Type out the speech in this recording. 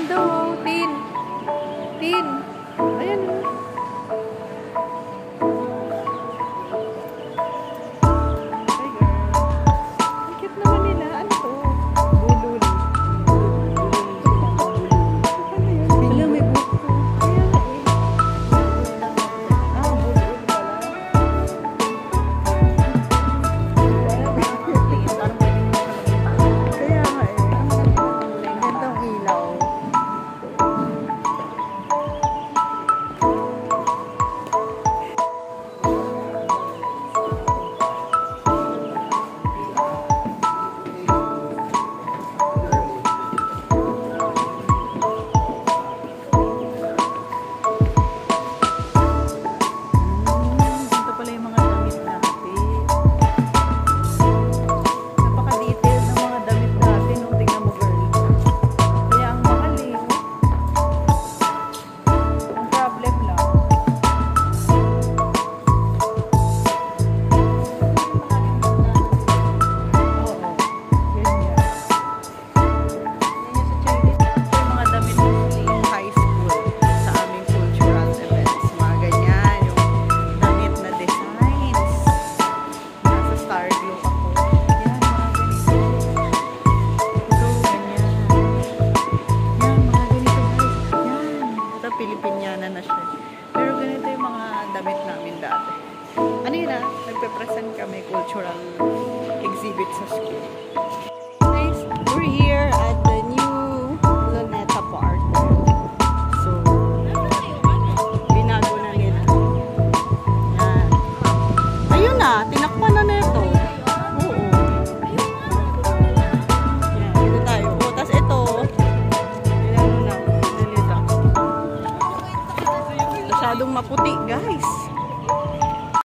ganda oh. Tin. Tin. Ayan oh. Hi girl. Ang cute naman nila. Ano to? Bulul. Ano yun? Wala, may buko. Kaya nga eh. Ah, bulul pala. Kaya nga eh. Ang gandang ilaw. Ito pala yung mga damit natin. Napaka-detailed ng mga damit natin. No? Tingnan mo girl. Kaya ang mahal eh. Ang problem lang. Oo. Ganyan. Ito yung mga damit ng high school sa aming cultural events. Mga ganyan. Yung damit na designs. Nasa star glow ako. Yan, mga ganito. Ito, ganyan. Yan, mga ganito guys. Yan. Ito, Pilipiniana na siya. Pero ganito yung mga damit namin dati. Ano yun ah? Nagpe-present kami cultural exhibit sa school. Guys, we're here at the new Luneta Park. So, binago na nila. Yan. Ayun na, tinakpan na nito. Oo. Yan, dito tayo. O, tas ito. Ayan na, nalita. Masyadong maputi, guys.